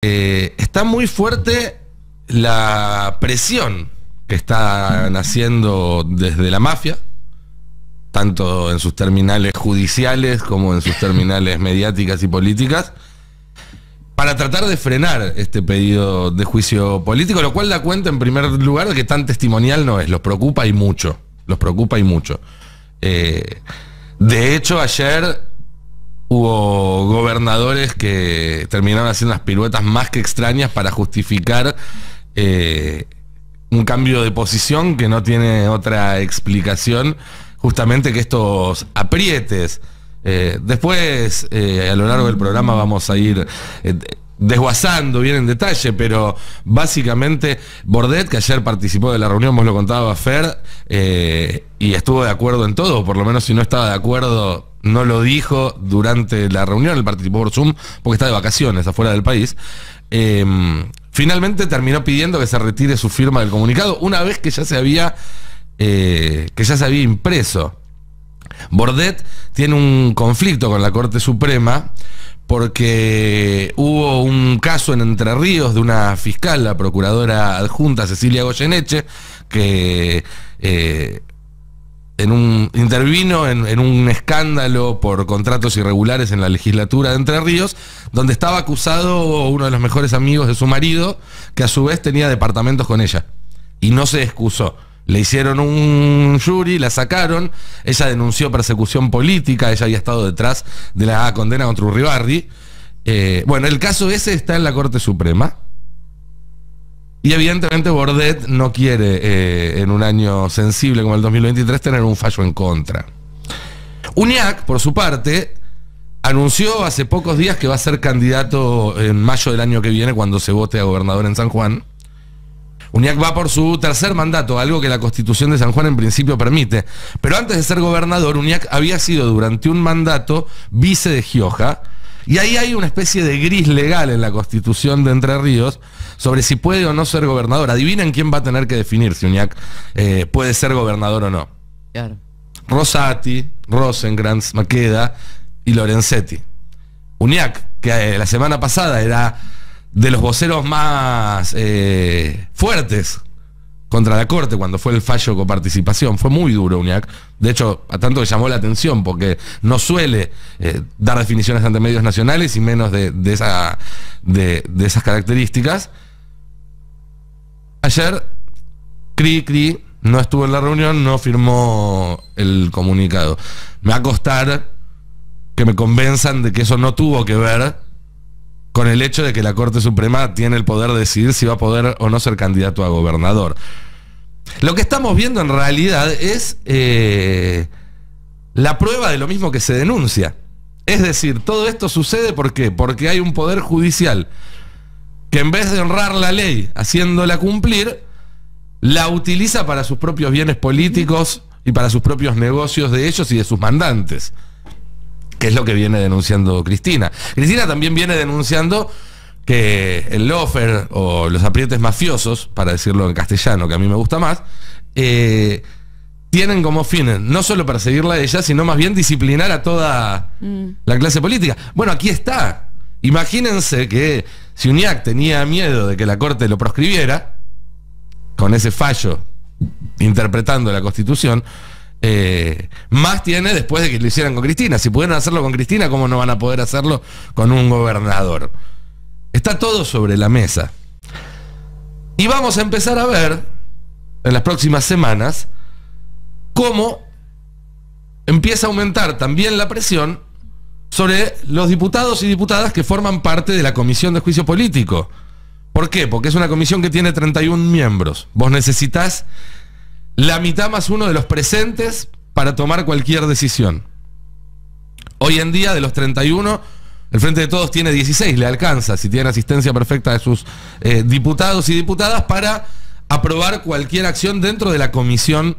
Está muy fuerte la presión que están haciendo desde la mafia, tanto en sus terminales judiciales como en sus terminales mediáticas y políticas, para tratar de frenar este pedido de juicio político, lo cual da cuenta en primer lugar de que tan testimonial no es, los preocupa y mucho, de hecho ayer hubo gobernadores que terminaron haciendo unas piruetas más que extrañas para justificar un cambio de posición que no tiene otra explicación, justamente que estos aprietes. Después, a lo largo del programa vamos a ir desguazando bien en detalle, pero básicamente Bordet, que ayer participó de la reunión, vos lo contaba, Fer, y estuvo de acuerdo en todo, por lo menos si no estaba de acuerdo, no lo dijo durante la reunión, él participó por Zoom porque está de vacaciones afuera del país. Finalmente terminó pidiendo que se retire su firma del comunicado, una vez que ya se había impreso. Bordet tiene un conflicto con la Corte Suprema porque hubo un caso en Entre Ríos de una fiscal, la procuradora adjunta Cecilia Goyeneche, que intervino en un escándalo por contratos irregulares en la legislatura de Entre Ríos, donde estaba acusado uno de los mejores amigos de su marido, que a su vez tenía departamentos con ella, y no se excusó. Le hicieron un jury, la sacaron, ella denunció persecución política, ella había estado detrás de la condena contra Urribarri. Bueno, el caso ese está en la Corte Suprema. Y evidentemente Bordet no quiere, en un año sensible como el 2023, tener un fallo en contra. Uñac, por su parte, anunció hace pocos días que va a ser candidato en mayo del año que viene, cuando se vote a gobernador en San Juan. Uñac va por su tercer mandato, algo que la Constitución de San Juan en principio permite. Pero antes de ser gobernador, Uñac había sido durante un mandato vice de Gioja. Y ahí hay una especie de gris legal en la Constitución de Entre Ríos sobre si puede o no ser gobernador. Adivinen quién va a tener que definir si Uñac puede ser gobernador o no. Claro. Rosati, Rosenkrantz, Maqueda y Lorenzetti. Uñac, que la semana pasada era de los voceros más fuertes contra la Corte cuando fue el fallo con participación, fue muy duro Uñac, de hecho a tanto que llamó la atención porque no suele dar definiciones ante medios nacionales y menos de esas características. Ayer Cri no estuvo en la reunión, no firmó el comunicado. Me va a costar que me convenzan de que eso no tuvo que ver con el hecho de que la Corte Suprema tiene el poder de decidir si va a poder o no ser candidato a gobernador. Lo que estamos viendo en realidad es la prueba de lo mismo que se denuncia. Es decir, todo esto sucede ¿por qué? Porque hay un poder judicial que en vez de honrar la ley haciéndola cumplir, la utiliza para sus propios bienes políticos y para sus propios negocios de ellos y de sus mandantes, que es lo que viene denunciando Cristina. Cristina también viene denunciando que el lawfare o los aprietes mafiosos, para decirlo en castellano, que a mí me gusta más, tienen como fin no solo perseguirla a ella, sino más bien disciplinar a toda la clase política. Bueno, aquí está. Imagínense que si Uñac tenía miedo de que la Corte lo proscribiera, con ese fallo interpretando la Constitución, más tiene después de que lo hicieran con Cristina. Si pudieron hacerlo con Cristina, ¿cómo no van a poder hacerlo con un gobernador? Está todo sobre la mesa. Y vamos a empezar a ver en las próximas semanas cómo empieza a aumentar también la presión sobre los diputados y diputadas que forman parte de la Comisión de Juicio Político. ¿Por qué? Porque es una comisión que tiene 31 miembros. Vos necesitas la mitad más uno de los presentes para tomar cualquier decisión. Hoy en día, de los 31, el Frente de Todos tiene 16, le alcanza, si tiene asistencia perfecta de sus diputados y diputadas, para aprobar cualquier acción dentro de la Comisión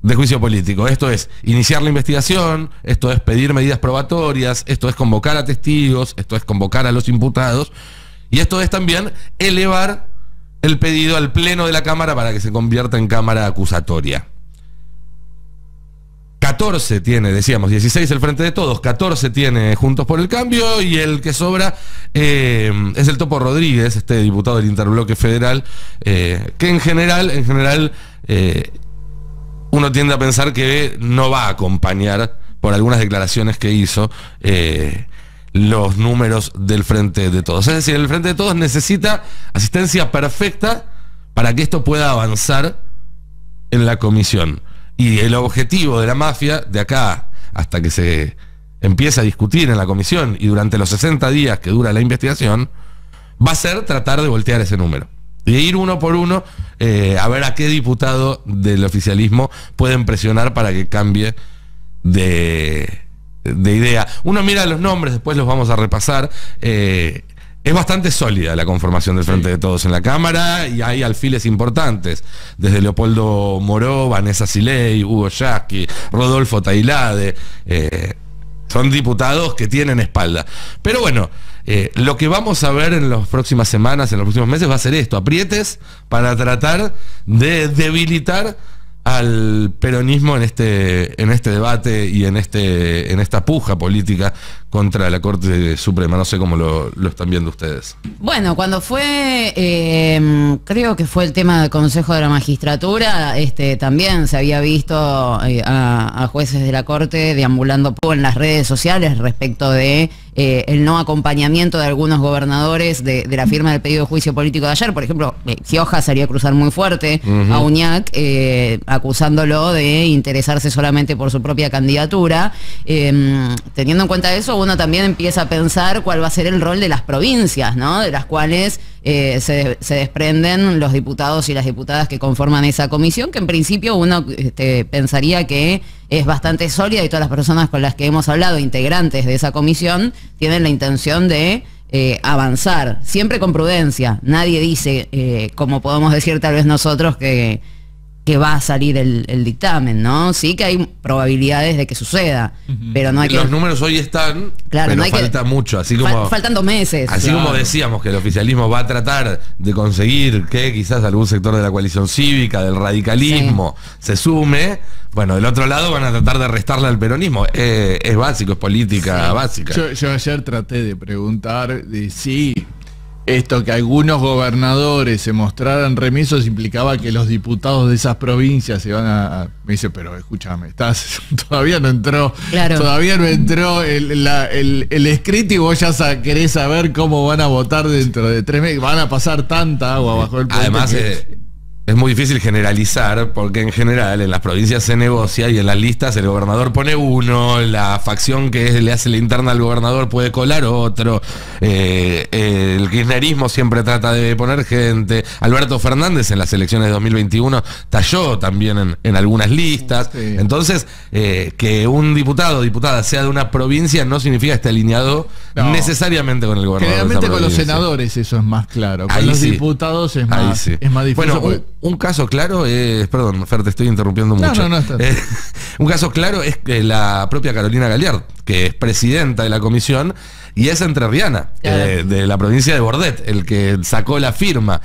de Juicio Político. Esto es iniciar la investigación, esto es pedir medidas probatorias, esto es convocar a testigos, esto es convocar a los imputados, y esto es también elevar el pedido al Pleno de la Cámara para que se convierta en Cámara acusatoria. 14 tiene, decíamos, 16 el Frente de Todos, 14 tiene Juntos por el Cambio, y el que sobra es el Topo Rodríguez, este diputado del Interbloque Federal, que en general uno tiende a pensar que no va a acompañar, por algunas declaraciones que hizo, los números del Frente de Todos. Es decir, el Frente de Todos necesita asistencia perfecta para que esto pueda avanzar en la comisión. Y el objetivo de la mafia, de acá hasta que se empiece a discutir en la comisión y durante los 60 días que dura la investigación, va a ser tratar de voltear ese número. Y ir uno por uno a ver a qué diputado del oficialismo pueden presionar para que cambie de idea. Uno mira los nombres, después los vamos a repasar. Es bastante sólida la conformación del Frente de Todos en la Cámara, y hay alfiles importantes, desde Leopoldo Moró, Vanessa Siley, Hugo Yasky, Rodolfo Tailade. Son diputados que tienen espalda. Pero bueno, lo que vamos a ver en las próximas semanas, en los próximos meses, va a ser esto: aprietes para tratar de debilitar al peronismo en este debate y en esta puja política contra la Corte Suprema. No sé cómo lo están viendo ustedes. Bueno, cuando fue, creo que fue el tema del Consejo de la Magistratura, también se había visto a jueces de la Corte deambulando en las redes sociales respecto de el no acompañamiento de algunos gobernadores de la firma del pedido de juicio político de ayer. Por ejemplo, Gioja salió a cruzar muy fuerte a Uñac, acusándolo de interesarse solamente por su propia candidatura. Teniendo en cuenta eso, uno también empieza a pensar cuál va a ser el rol de las provincias, ¿no? De las cuales se desprenden los diputados y las diputadas que conforman esa comisión, que en principio uno pensaría que es bastante sólida, y todas las personas con las que hemos hablado, integrantes de esa comisión, tienen la intención de avanzar, siempre con prudencia. Nadie dice, como podemos decir tal vez nosotros, que va a salir el dictamen, ¿no? Sí que hay probabilidades de que suceda, pero no hay que... Los números hoy están, claro, pero no hay falta mucho, así como... Faltan 2 meses. Así como decíamos que el oficialismo va a tratar de conseguir que quizás algún sector de la coalición cívica, del radicalismo, se sume, bueno, del otro lado van a tratar de restarle al peronismo. Es básico, es política básica. Yo ayer traté de preguntar de si esto que algunos gobernadores se mostraran remisos implicaba que los diputados de esas provincias se van a... Me dice, pero escúchame, todavía no entró, claro, todavía no entró el escrito, y vos ya querés saber cómo van a votar dentro de 3 meses. Van a pasar tanta agua bajo el puente. Además, es muy difícil generalizar, porque en general en las provincias se negocia, y en las listas el gobernador pone uno, la facción que le hace la interna al gobernador puede colar otro, el kirchnerismo siempre trata de poner gente. Alberto Fernández en las elecciones de 2021 talló también en algunas listas. Sí. Entonces, que un diputado o diputada sea de una provincia no significa que esté alineado necesariamente con el gobernador. Generalmente con los senadores eso es más claro, con los diputados es más difícil. Bueno, un caso claro es, perdón, Fer, te estoy interrumpiendo mucho. No, un caso claro es que la propia Carolina Galiard, que es presidenta de la comisión y es entrerriana, de la provincia de Bordet, el que sacó la firma.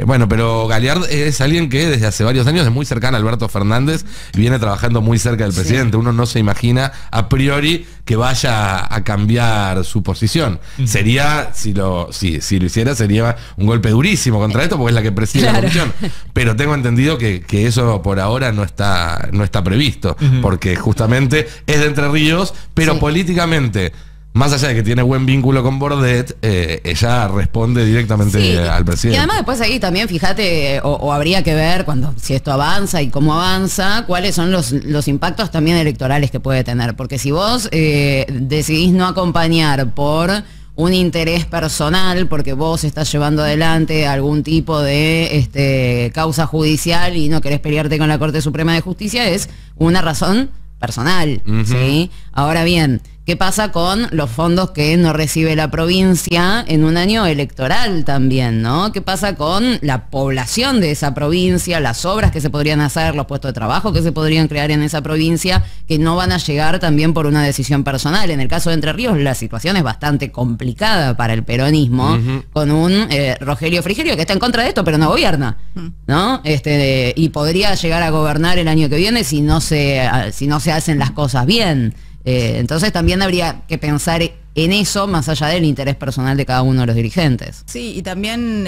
Bueno, pero Galiard es alguien que desde hace varios años es muy cercana a Alberto Fernández y viene trabajando muy cerca del presidente. Uno no se imagina a priori que vaya a cambiar su posición. Sería, si lo hiciera, sería un golpe durísimo contra esto, porque es la que preside la comisión. Pero tengo entendido que eso por ahora no está previsto, porque justamente es de Entre Ríos, pero políticamente, más allá de que tiene buen vínculo con Bordet, ella responde directamente al presidente. Y además después ahí también, fíjate, o habría que ver si esto avanza y cómo avanza, cuáles son los impactos también electorales que puede tener. Porque si vos decidís no acompañar por un interés personal, porque vos estás llevando adelante algún tipo de causa judicial y no querés pelearte con la Corte Suprema de Justicia, es una razón personal, ¿sí? Ahora bien, ¿Qué pasa con los fondos que no recibe la provincia en un año electoral también, ¿no? ¿Qué pasa con la población de esa provincia, las obras que se podrían hacer, los puestos de trabajo que se podrían crear en esa provincia, que no van a llegar también por una decisión personal? En el caso de Entre Ríos, la situación es bastante complicada para el peronismo, con un Rogelio Frigerio que está en contra de esto, pero no gobierna, ¿no? Y podría llegar a gobernar el año que viene si no se hacen las cosas bien. Entonces también habría que pensar en eso más allá del interés personal de cada uno de los dirigentes. Sí, y también,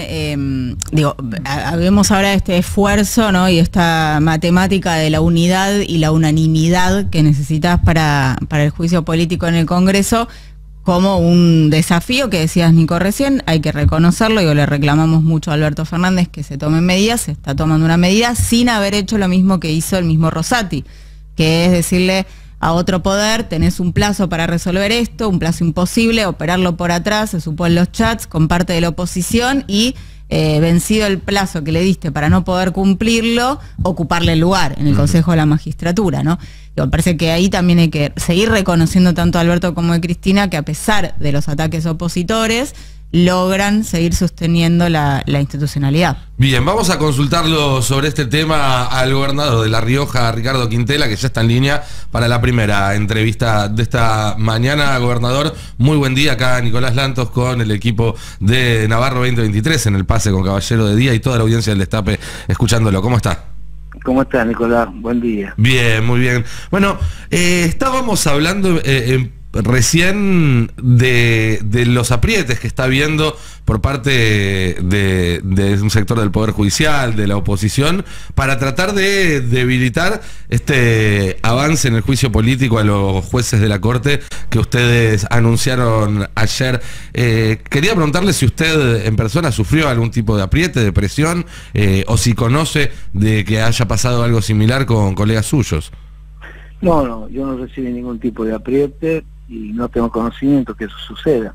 vemos ahora este esfuerzo, ¿no? Y esta matemática de la unidad y la unanimidad que necesitas para el juicio político en el Congreso como un desafío que decías, Nico, recién. Hay que reconocerlo, y le reclamamos mucho a Alberto Fernández que se tomen medidas. Se está tomando una medida sin haber hecho lo mismo que hizo el mismo Rosati, que es decirle a otro poder: tenés un plazo para resolver esto, un plazo imposible, operarlo por atrás, se supo en los chats con parte de la oposición, y vencido el plazo que le diste para no poder cumplirlo, ocuparle el lugar en el Consejo de la Magistratura, ¿no? Me parece que ahí también hay que seguir reconociendo tanto a Alberto como a Cristina que, a pesar de los ataques opositores, logran seguir sosteniendo la institucionalidad. Bien, vamos a consultarlo sobre este tema al gobernador de La Rioja, Ricardo Quintela, que ya está en línea para la primera entrevista de esta mañana. Gobernador, muy buen día. Acá Nicolás Lantos con el equipo de Navarro 2023 en el Pase con Caballero de Día y toda la audiencia del Destape escuchándolo. ¿Cómo está? ¿Cómo estás, Nicolás? Buen día. Bien, muy bien. Bueno, estábamos hablando recién de los aprietes que está habiendo por parte de un sector del Poder Judicial, de la oposición, para tratar de debilitar este avance en el juicio político a los jueces de la Corte que ustedes anunciaron ayer. Quería preguntarle si usted en persona sufrió algún tipo de apriete, de presión, o si conoce de que haya pasado algo similar con colegas suyos. No, yo no recibí ningún tipo de apriete y no tengo conocimiento que eso suceda.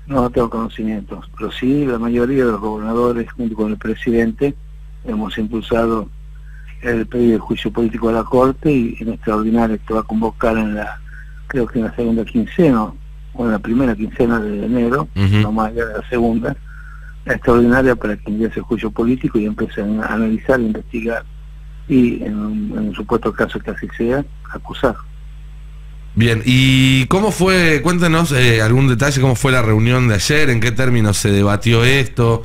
No tengo conocimiento, pero sí, la mayoría de los gobernadores, junto con el presidente, hemos impulsado el pedido de juicio político a la Corte, y en extraordinaria que va a convocar creo que en la segunda quincena o en la primera quincena de enero, no más allá de la segunda, la extraordinaria, para que ingrese el juicio político y empiecen a analizar, investigar y en un supuesto caso que así sea, acusar. Bien, ¿y cómo fue? Cuéntenos algún detalle, cómo fue la reunión de ayer, en qué términos se debatió esto.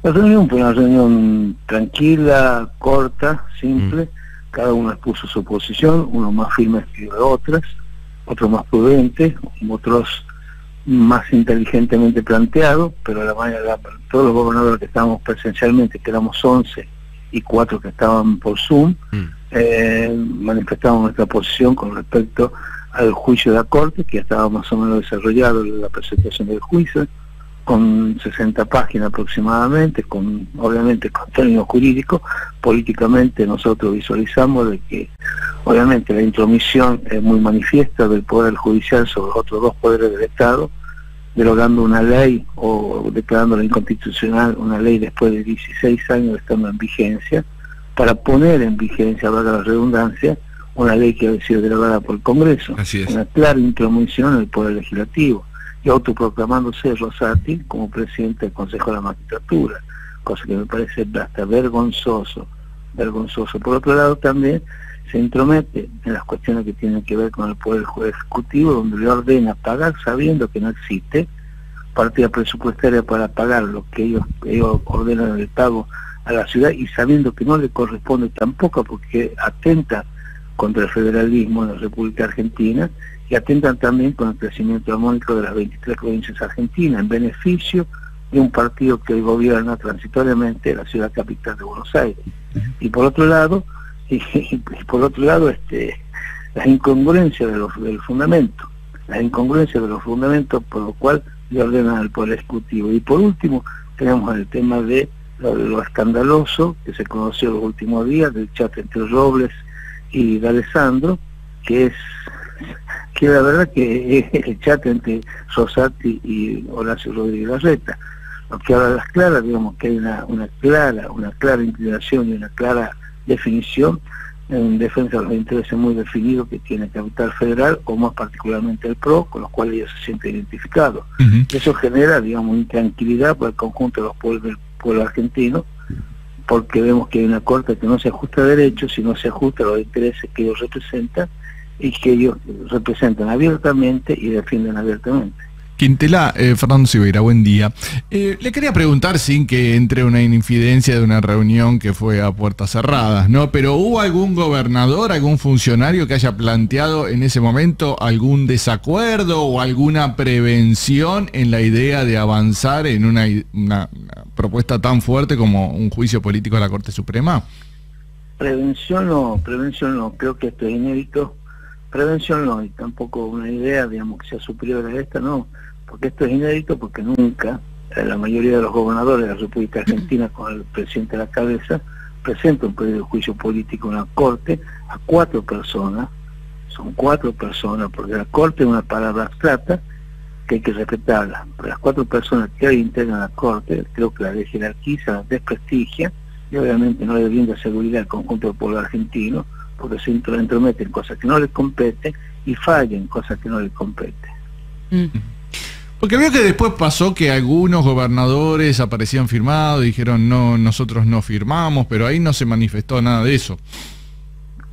La reunión fue una reunión tranquila, corta, simple. Cada uno expuso su posición, unos más firmes que otros más prudentes, otros más inteligentemente planteados, pero todos los gobernadores que estábamos presencialmente, que éramos 11 y 4 que estaban por Zoom, manifestamos nuestra posición con respecto al juicio de la Corte, que ya estaba más o menos desarrollado la presentación del juicio, con 60 páginas aproximadamente, obviamente con términos jurídicos. Políticamente nosotros visualizamos de que obviamente la intromisión es muy manifiesta del Poder Judicial sobre los otros dos poderes del Estado, derogando una ley o declarándola inconstitucional, una ley después de 16 años de estar en vigencia, para poner en vigencia, valga la redundancia, una ley que ha sido derogada por el Congreso. Así es. Una clara intromisión en el Poder Legislativo, y autoproclamándose Rosati como presidente del Consejo de la Magistratura, cosa que me parece hasta vergonzoso. Por otro lado, también se intromete en las cuestiones que tienen que ver con el Poder Ejecutivo, donde le ordena pagar, sabiendo que no existe partida presupuestaria para pagar lo que ellos ordenan el pago a la ciudad, y sabiendo que no le corresponde tampoco, porque atenta contra el federalismo en la República Argentina, y atentan también con el crecimiento armónico de las 23 provincias argentinas, en beneficio de un partido que hoy gobierna transitoriamente la ciudad capital de Buenos Aires. Y por otro lado, las incongruencias del fundamento, por lo cual le ordenan al Poder Ejecutivo. Y por último, tenemos el tema de lo escandaloso que se conoció los últimos días, del chat entre Robles y de Alessandro, que la verdad que es el chat entre Rosati y Horacio Rodríguez Larreta, lo que habla a las claras, digamos que hay una clara inclinación y una clara definición en defensa de los intereses muy definidos que tiene Capital Federal, o más particularmente el PRO, con los cuales ellos se sienten identificados. Eso genera, digamos, intranquilidad para el conjunto de los pueblos del pueblo argentino, porque vemos que hay una corte que no se ajusta a derechos, sino se ajusta a los intereses que ellos representan, y que ellos representan abiertamente y defienden abiertamente. Quintela, Fernando Silveira, buen día. Le quería preguntar, sin que entre una infidencia de una reunión que fue a puertas cerradas, ¿no? Pero ¿hubo algún gobernador, algún funcionario que haya planteado en ese momento algún desacuerdo o alguna prevención en la idea de avanzar en una propuesta tan fuerte como un juicio político a la Corte Suprema? Prevención no, creo que esto es inédito. Prevención no, y tampoco una idea, digamos, que sea superior a esta, no, porque esto es inédito, porque nunca la mayoría de los gobernadores de la República Argentina, con el presidente a la cabeza, presenta un pedido de juicio político en la Corte a 4 personas, son 4 personas, porque la Corte es una palabra abstracta que hay que respetarla, pero las 4 personas que hoy integran la Corte, creo que la desjerarquiza, la desprestigia, y obviamente no le brinda seguridad al conjunto del pueblo argentino, porque se entrometen en cosas que no les competen y fallan en cosas que no les competen. Porque veo que después pasó que algunos gobernadores aparecían firmados y dijeron, no, nosotros no firmamos, pero ahí no se manifestó nada de eso.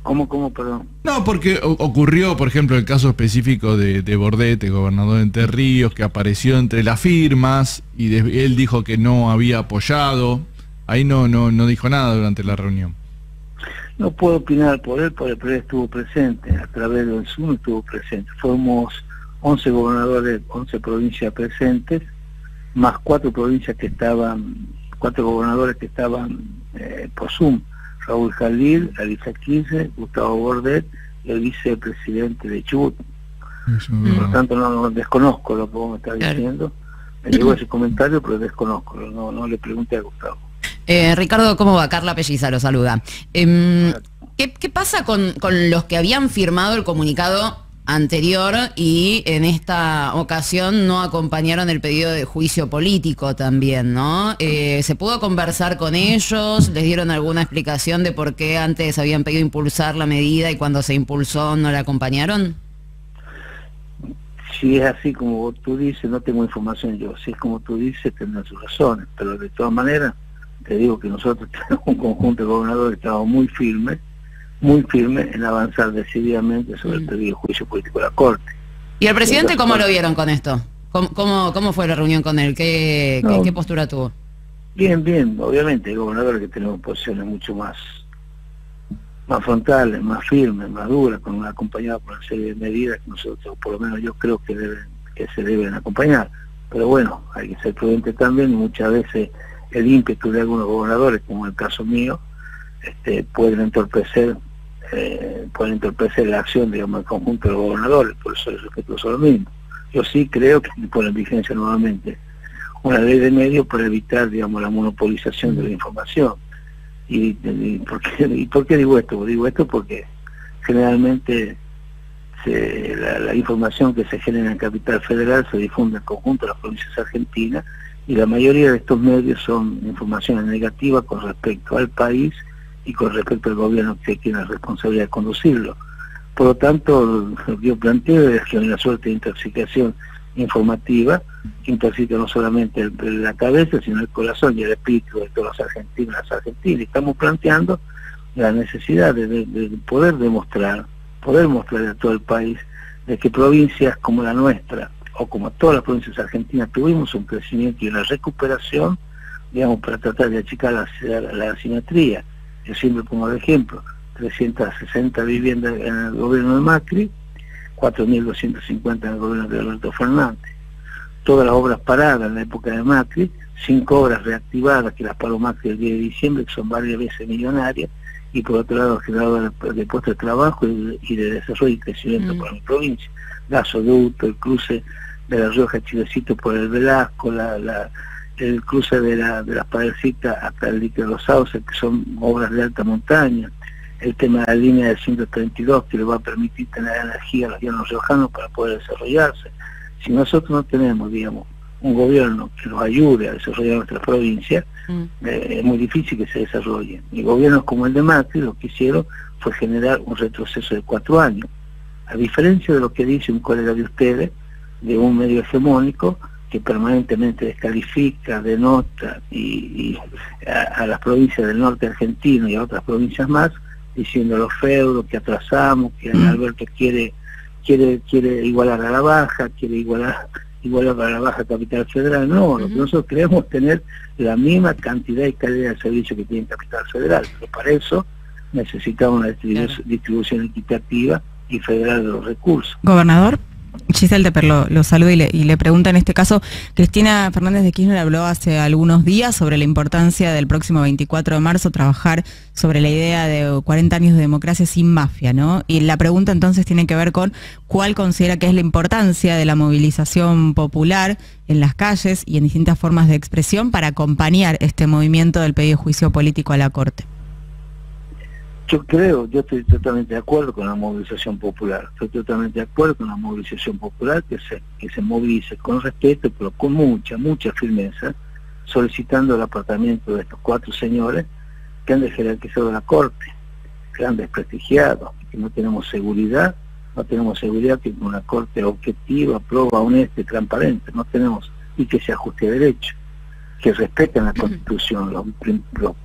¿Cómo, perdón? No, porque ocurrió, por ejemplo, el caso específico de Bordet, el gobernador de Entre Ríos, que apareció entre las firmas y él dijo que no había apoyado. Ahí no dijo nada durante la reunión. No puedo opinar por él, pero él estuvo presente, a través del Zoom estuvo presente. Fuimos 11 gobernadores, 11 provincias presentes, más 4 provincias que estaban, 4 gobernadores que estaban por Zoom. Raúl Jalil, Alicia Kirchner, Gustavo Bordet y el vicepresidente de Chubut. Por lo tanto, no desconozco lo que vos me estás diciendo. Me llegó ese comentario, pero desconozco, no le pregunté a Gustavo. Ricardo, ¿cómo va? Carla Pelliza lo saluda. ¿Qué pasa con los que habían firmado el comunicado anterior y en esta ocasión no acompañaron el pedido de juicio político también, ¿no? ¿Se pudo conversar con ellos? ¿Les dieron alguna explicación de por qué antes habían pedido impulsar la medida y cuando se impulsó no la acompañaron? Si es así como tú dices, no tengo información yo. Si es como tú dices, tendrán sus razones, pero de todas maneras te digo que nosotros tenemos un conjunto de gobernadores que estamos muy firmes en avanzar decididamente sobre el pedido de juicio político de la Corte. ¿Y el presidente cómo lo vieron con esto? ¿Cómo fue la reunión con él? ¿Qué postura tuvo? Bien, obviamente hay gobernadores que tenemos posiciones mucho más frontales, más firmes, más duras, acompañadas por una serie de medidas que nosotros, por lo menos yo creo que se deben acompañar. Pero bueno, hay que ser prudente también, y muchas veces el ímpetu de algunos gobernadores, como el caso mío, pueden entorpecer la acción, digamos, del conjunto de los gobernadores. Por eso es respetuoso lo mismo. Yo sí creo que ponen en vigencia nuevamente una ley de medios para evitar, digamos, la monopolización de la información. ¿Y por qué digo esto? Digo esto porque generalmente la información que se genera en Capital Federal se difunde en conjunto de las provincias argentinas, y la mayoría de estos medios son informaciones negativas con respecto al país y con respecto al gobierno que tiene la responsabilidad de conducirlo. Por lo tanto, lo que yo planteo es que hay una suerte de intoxicación informativa que intoxica no solamente la cabeza, sino el corazón y el espíritu de todos los argentinos y las argentinas. Estamos planteando la necesidad de poder mostrar a todo el país de que provincias como la nuestra, o como todas las provincias argentinas, tuvimos un crecimiento y una recuperación, digamos, para tratar de achicar la asimetría. Yo siempre pongo de ejemplo, 360 viviendas en el gobierno de Macri, 4.250 en el gobierno de Alberto Fernández. Todas las obras paradas en la época de Macri, 5 obras reactivadas que las paró Macri el 10 de diciembre, que son varias veces millonarias, y por otro lado generadores de puestos de trabajo y de desarrollo y crecimiento para mi provincia. Gasoducto, el cruce de La Rioja Chilecito por el Velasco, el cruce de las Padrecitas hasta el dique de los Sauces, que son obras de alta montaña, el tema de la línea del 132 que le va a permitir tener energía a los llanos riojanos para poder desarrollarse. Si nosotros no tenemos, digamos, un gobierno que nos ayude a desarrollar nuestra provincia, es muy difícil que se desarrolle. Y gobiernos como el de Macri lo que hicieron fue generar un retroceso de 4 años. A diferencia de lo que dice un colega de ustedes, de un medio hegemónico, que permanentemente descalifica, denota a las provincias del norte argentino y a otras provincias más, diciendo los feudos, que atrasamos, que Alberto quiere igualar a la baja, quiere igualar a la baja Capital Federal. No, lo que nosotros queremos tener la misma cantidad y calidad de servicio que tiene Capital Federal, pero para eso necesitamos una distribución equitativa y federal de los recursos. Gobernador, Giselle Teper lo saluda y le pregunta en este caso. Cristina Fernández de Kirchner habló hace algunos días sobre la importancia del próximo 24 de marzo trabajar sobre la idea de 40 años de democracia sin mafia, ¿no? Y la pregunta entonces tiene que ver con cuál considera que es la importancia de la movilización popular en las calles y en distintas formas de expresión para acompañar este movimiento del pedido de juicio político a la Corte. Yo estoy totalmente de acuerdo con la movilización popular, estoy totalmente de acuerdo con la movilización popular que se movilice con respeto, pero con mucha firmeza, solicitando el apartamiento de estos 4 señores que han desjerarquizado la Corte, que han desprestigiado, que no tenemos seguridad que una Corte objetiva, proba, honesta y transparente, no tenemos, y que se ajuste a derecho, que respeten la Constitución. Los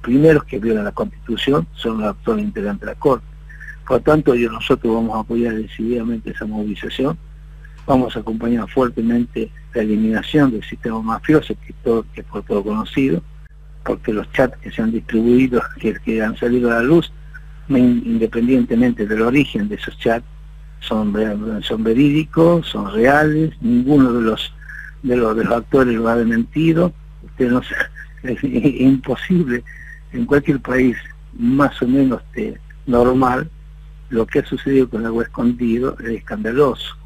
primeros que violan la Constitución son los actuales integrantes de la Corte. Por lo tanto, nosotros vamos a apoyar decididamente esa movilización, vamos a acompañar fuertemente la eliminación del sistema mafioso, que fue todo conocido, porque los chats que se han distribuido, que han salido a la luz, independientemente del origen de esos chats, son verídicos, son reales, ninguno de los actores lo ha desmentido. Es imposible en cualquier país más o menos normal. Lo que ha sucedido con Agua Escondido es escandaloso.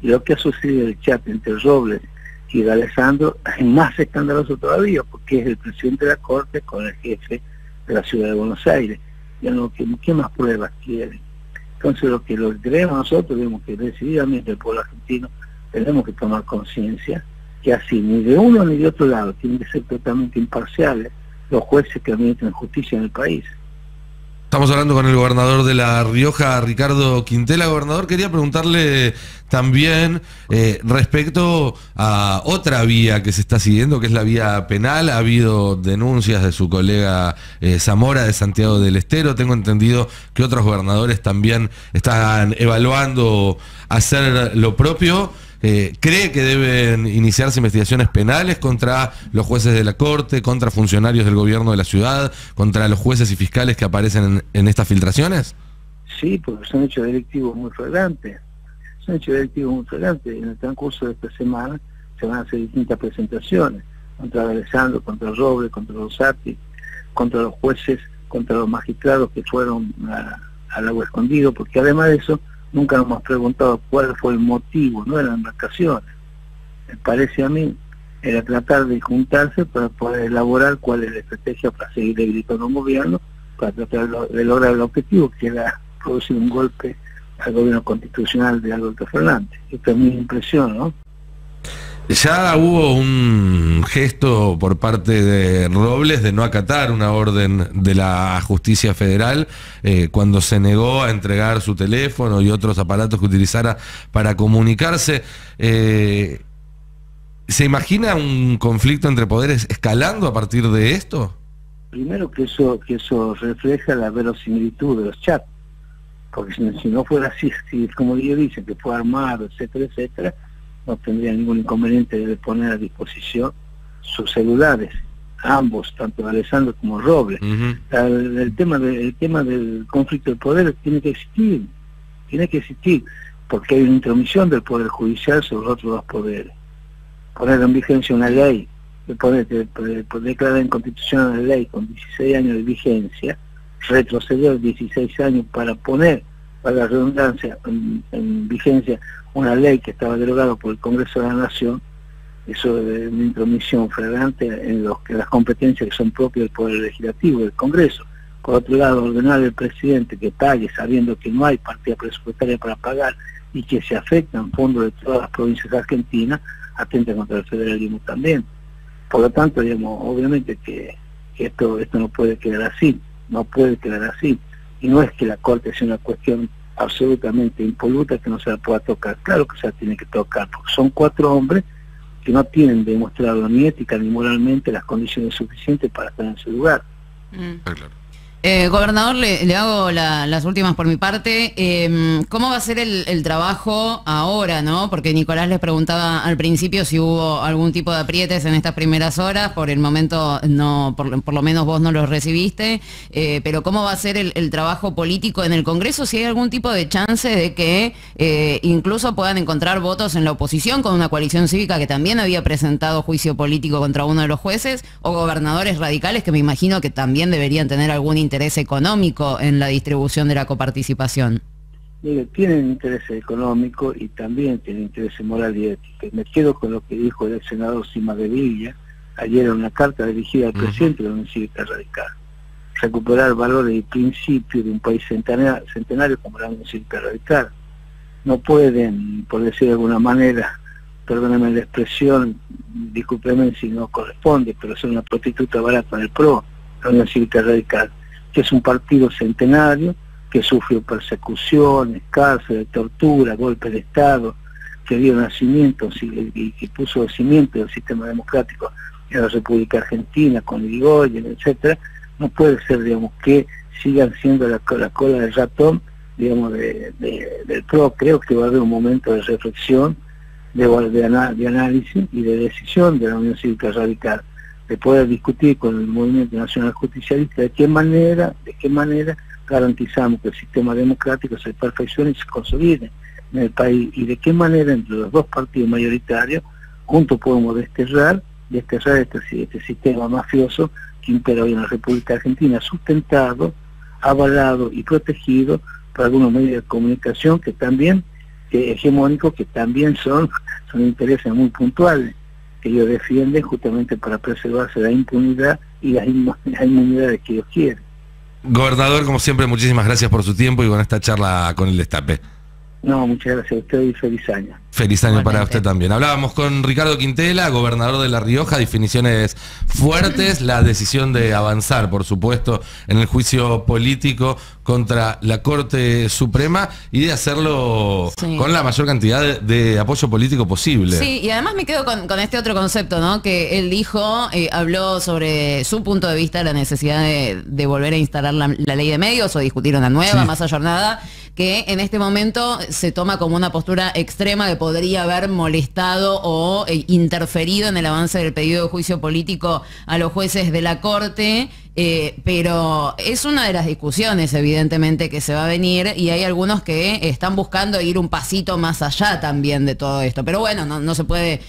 Y lo que ha sucedido en el chat entre Robles y de Alessandro es más escandaloso todavía, porque es el presidente de la Corte con el jefe de la ciudad de Buenos Aires. ¿Qué más pruebas quieren? Entonces lo que creemos nosotros, vemos que decididamente el pueblo argentino tenemos que tomar conciencia que así ni de uno ni de otro lado tienen que ser totalmente imparciales los jueces que administran justicia en el país. Estamos hablando con el gobernador de La Rioja, Ricardo Quintela. Gobernador, quería preguntarle también respecto a otra vía que se está siguiendo, que es la vía penal. Ha habido denuncias de su colega Zamora de Santiago del Estero. Tengo entendido que otros gobernadores también están evaluando hacer lo propio. ¿Cree que deben iniciarse investigaciones penales contra los jueces de la Corte, contra funcionarios del gobierno de la ciudad, contra los jueces y fiscales que aparecen en estas filtraciones? Sí, porque son hechos delictivos muy flagrantes. En el transcurso de esta semana se van a hacer distintas presentaciones contra Alessandro, contra Robles, contra Rosati, contra los jueces, contra los magistrados que fueron al Agua Escondido, porque además de eso nunca nos hemos preguntado cuál fue el motivo. No eran vacaciones, me parece a mí, era tratar de juntarse para poder elaborar cuál es la estrategia para seguir debilitando un gobierno, para tratar de lograr el objetivo, que era producir un golpe al gobierno constitucional de Alberto Fernández. Esta es mi impresión, ¿no? Ya hubo un gesto por parte de Robles de no acatar una orden de la justicia federal cuando se negó a entregar su teléfono y otros aparatos que utilizara para comunicarse. ¿Se imagina un conflicto entre poderes escalando a partir de esto? Primero que eso refleja la verosimilitud de los chats, porque si no fuera así, si, como ellos dicen, que fue armado, etcétera, etcétera, no tendría ningún inconveniente de poner a disposición sus celulares, ambos, tanto Alessandro como Robles. El tema del conflicto de poder tiene que existir, porque hay una intromisión del Poder Judicial sobre los otros dos poderes. Poner en vigencia una ley, declarar inconstitucional una ley con 16 años de vigencia, retroceder 16 años para poner, para la redundancia, en vigencia una ley que estaba derogada por el Congreso de la Nación. Eso de una intromisión flagrante en las competencias que son propias del Poder Legislativo, del Congreso. Por otro lado, ordenar al presidente que pague sabiendo que no hay partida presupuestaria para pagar y que se afectan fondos de todas las provincias argentinas, atenta contra el federalismo también. Por lo tanto, digamos, obviamente que esto no puede quedar así, y no es que la Corte sea una cuestión absolutamente impoluta que no se la pueda tocar. Claro que se la tiene que tocar, porque son 4 hombres que no tienen demostrado ni ética ni moralmente las condiciones suficientes para estar en su lugar. Claro. Gobernador, le hago las últimas por mi parte. ¿Cómo va a ser el trabajo ahora, no? Porque Nicolás les preguntaba al principio si hubo algún tipo de aprietes en estas primeras horas. Por el momento, no, por lo menos vos no los recibiste. Pero ¿cómo va a ser el trabajo político en el Congreso? Si hay algún tipo de chance de que incluso puedan encontrar votos en la oposición con una coalición cívica que también había presentado juicio político contra uno de los jueces, o gobernadores radicales que me imagino que también deberían tener algún interés económico en la distribución de la coparticipación. Mire, tienen interés económico y también tienen interés moral y ético. Y me quedo con lo que dijo el senador Sima de Villa ayer en una carta dirigida al presidente de la Unión Cívica Radical. Recuperar valores y principios de un país centenario como la Unión Cívica Radical. No pueden, por decir de alguna manera, perdónenme la expresión, discúlpenme si no corresponde, pero son una prostituta barata del PRO, la Unión Cívica Radical, que es un partido centenario, que sufrió persecuciones, cárceles, tortura, golpes de Estado, que dio nacimiento y puso cimiento del sistema democrático en la República Argentina, con Irigoyen, etcétera. No puede ser, digamos, que sigan siendo la cola del ratón, digamos, del PRO. Creo que va a haber un momento de reflexión, de análisis y de decisión de la Unión Cívica Radical, de poder discutir con el Movimiento Nacional Justicialista de qué manera garantizamos que el sistema democrático se perfeccione y se consolide en el país, y de qué manera entre los 2 partidos mayoritarios juntos podemos desterrar este sistema mafioso que impera hoy en la República Argentina, sustentado, avalado y protegido por algunos medios de comunicación que también, hegemónicos, que también son intereses muy puntuales, que ellos defienden justamente para preservarse la impunidad y las inmunidades que ellos quieren. Gobernador, como siempre, muchísimas gracias por su tiempo y con esta charla con el Destape. No, muchas gracias a usted y feliz año. Feliz año para usted también. Hablábamos con Ricardo Quintela, gobernador de La Rioja, definiciones fuertes, la decisión de avanzar, por supuesto, en el juicio político contra la Corte Suprema y de hacerlo con la mayor cantidad de apoyo político posible. Sí, y además me quedo con este otro concepto, ¿no? Que él dijo, habló sobre su punto de vista, la necesidad de volver a instalar la ley de medios o discutir una nueva, más ayornada, que en este momento se toma como una postura extrema que podría haber molestado o interferido en el avance del pedido de juicio político a los jueces de la Corte, pero es una de las discusiones evidentemente que se va a venir, y hay algunos que están buscando ir un pasito más allá también de todo esto, pero bueno, no se puede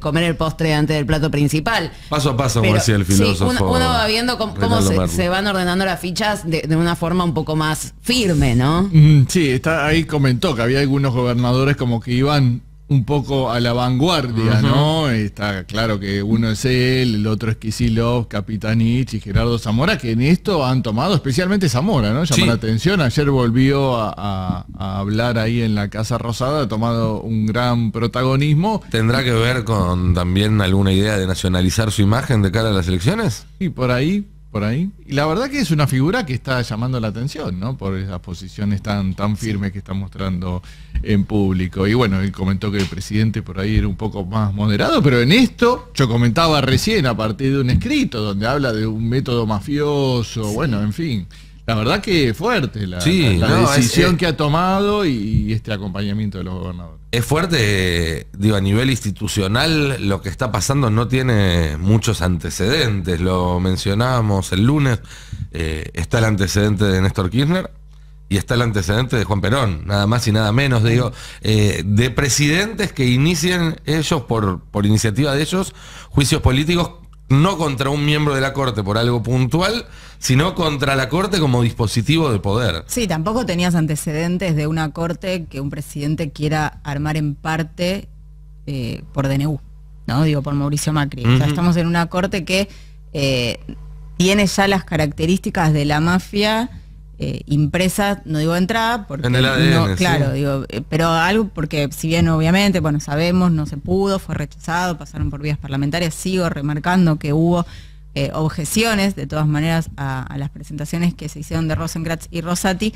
comer el postre antes del plato principal. Paso a paso, como decía el filósofo. Sí, uno va viendo cómo se van ordenando las fichas de una forma un poco más firme, ¿no? Sí, ahí comentó que había algunos gobernadores como que iban un poco a la vanguardia, ¿no? Está claro que uno es él, el otro es Kicillof, Capitanich y Gerardo Zamora, que en esto han tomado, especialmente Zamora, ¿no? Llamó la atención, ayer volvió a hablar ahí en la Casa Rosada, ha tomado un gran protagonismo. ¿Tendrá que ver con también alguna idea de nacionalizar su imagen de cara a las elecciones? Sí, por ahí. Y la verdad que es una figura que está llamando la atención, ¿no? Por esas posiciones tan firmes que está mostrando en público. Y bueno, él comentó que el presidente por ahí era un poco más moderado, pero en esto, yo comentaba recién a partir de un escrito donde habla de un método mafioso, bueno, en fin. La verdad que fuerte la decisión que ha tomado y este acompañamiento de los gobernadores. Es fuerte, digo, a nivel institucional lo que está pasando no tiene muchos antecedentes, lo mencionábamos el lunes, está el antecedente de Néstor Kirchner y está el antecedente de Juan Perón, nada más y nada menos, digo, de presidentes que inicien ellos, por iniciativa de ellos, juicios políticos no contra un miembro de la Corte por algo puntual, sino contra la Corte como dispositivo de poder. Sí, tampoco tenías antecedentes de una Corte que un presidente quiera armar en parte por DNU, ¿no? Digo, por Mauricio Macri. O sea, estamos en una Corte que tiene ya las características de la mafia impresas, no digo de entrada, porque en el ADN, no, claro, digo, pero algo porque si bien obviamente, bueno, sabemos, no se pudo, fue rechazado, pasaron por vías parlamentarias, sigo remarcando que hubo objeciones, de todas maneras, a las presentaciones que se hicieron de Rosenkrantz y Rosati,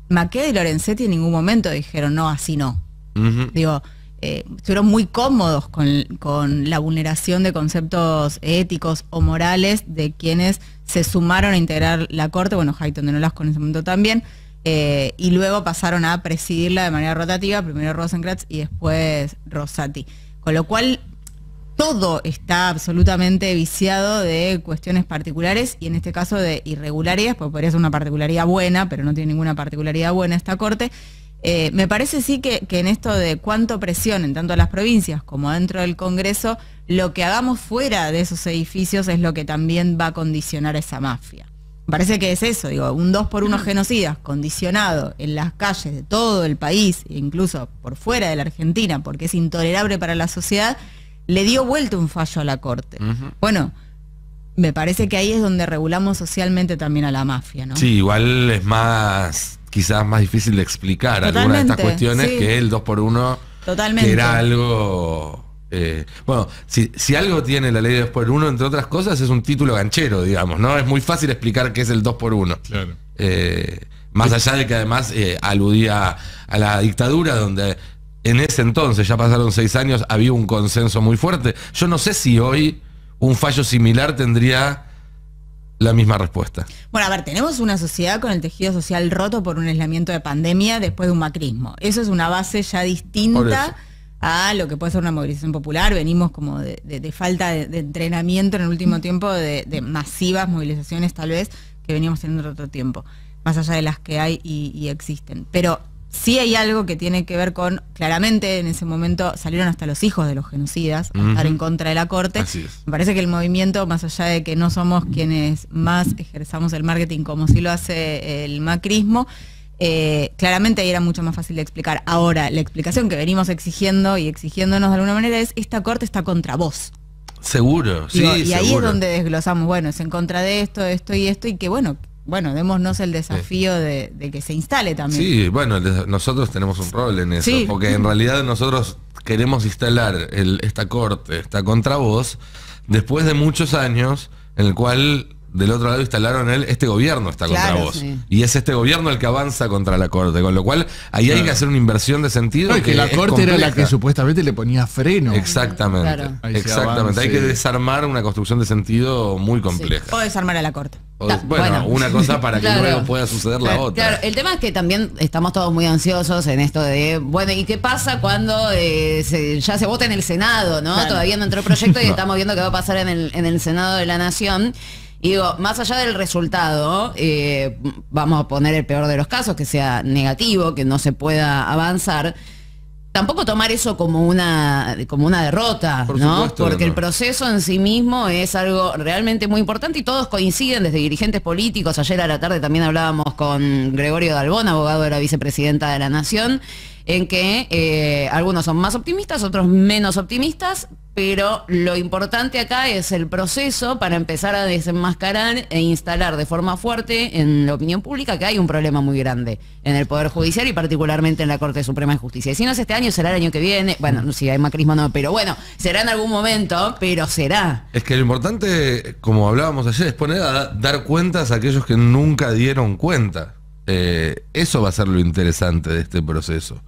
Maqueda y Lorenzetti en ningún momento dijeron, no, así no. Digo, estuvieron muy cómodos con la vulneración de conceptos éticos o morales de quienes se sumaron a integrar la Corte, bueno, Hayton de Nolasco en ese momento también, y luego pasaron a presidirla de manera rotativa, primero Rosenkrantz y después Rosati. Con lo cual, todo está absolutamente viciado de cuestiones particulares y en este caso de irregularidades, porque podría ser una particularidad buena, pero no tiene ninguna particularidad buena esta Corte. Me parece sí que en esto de cuánto presionen tanto a las provincias como dentro del Congreso, lo que hagamos fuera de esos edificios es lo que también va a condicionar a esa mafia. Me parece que es eso, digo, un 2x1 genocidas condicionado en las calles de todo el país, incluso por fuera de la Argentina, porque es intolerable para la sociedad, le dio vuelta un fallo a la Corte. Bueno, me parece que ahí es donde regulamos socialmente también a la mafia, ¿no? Sí, igual es quizás más difícil de explicar algunas de estas cuestiones que el 2x1, totalmente, que era algo... bueno, si algo tiene la ley de 2x1, entre otras cosas, es un título ganchero, digamos, ¿no? Es muy fácil explicar qué es el 2x1. Claro. Más allá de que además aludía a la dictadura, donde en ese entonces, ya pasaron 6 años, había un consenso muy fuerte. Yo no sé si hoy un fallo similar tendría la misma respuesta. Bueno, a ver, tenemos una sociedad con el tejido social roto por un aislamiento de pandemia después de un macrismo. Eso es una base ya distinta a lo que puede ser una movilización popular. Venimos como de falta de entrenamiento en el último tiempo, de masivas movilizaciones tal vez, que veníamos teniendo otro tiempo, más allá de las que hay y existen. Pero sí hay algo que tiene que ver con, claramente en ese momento salieron hasta los hijos de los genocidas a estar en contra de la Corte. Así es. Me parece que el movimiento, más allá de que no somos quienes más ejerzamos el marketing como sí lo hace el macrismo, claramente ahí era mucho más fácil de explicar. Ahora, la explicación que venimos exigiendo y exigiéndonos de alguna manera es: esta Corte está contra vos. Seguro, sí. Digo, y seguro. ahí es donde desglosamos, bueno, es en contra de esto, esto y esto, y que bueno, démonos el desafío de que se instale también. Sí, bueno, nosotros tenemos un rol en eso, porque en realidad nosotros queremos instalar esta Corte, está contra vos, después de muchos años en el cual del otro lado instalaron este gobierno está contra vos. Sí. Y es este gobierno el que avanza contra la Corte, con lo cual ahí hay que hacer una inversión de sentido. No, que la Corte era la que supuestamente le ponía freno. Exactamente, Claro. exactamente. Hay que desarmar una construcción de sentido muy compleja. O desarmar a la Corte. Bueno, una cosa para que luego pueda suceder la otra. Claro, el tema es que también estamos todos muy ansiosos en esto de, bueno, ¿y qué pasa cuando ya se vota en el Senado, ¿no? Claro. Todavía no entró el proyecto y estamos viendo qué va a pasar en el Senado de la Nación. Y digo, más allá del resultado, vamos a poner el peor de los casos, que sea negativo, que no se pueda avanzar. Tampoco tomar eso como una derrota, Por ¿no? supuesto que Porque no. el proceso en sí mismo es algo realmente muy importante y todos coinciden, desde dirigentes políticos. Ayer a la tarde también hablábamos con Gregorio Dalbón, abogado de la vicepresidenta de la Nación, en que algunos son más optimistas, otros menos optimistas, pero lo importante acá es el proceso para empezar a desenmascarar e instalar de forma fuerte en la opinión pública que hay un problema muy grande en el Poder Judicial y particularmente en la Corte Suprema de Justicia. Y si no es este año, será el año que viene. Bueno, si hay macrismo no, pero bueno, será en algún momento, pero será. Es que lo importante, como hablábamos ayer, es poner a dar cuentas a aquellos que nunca dieron cuenta. Eso va a ser lo interesante de este proceso.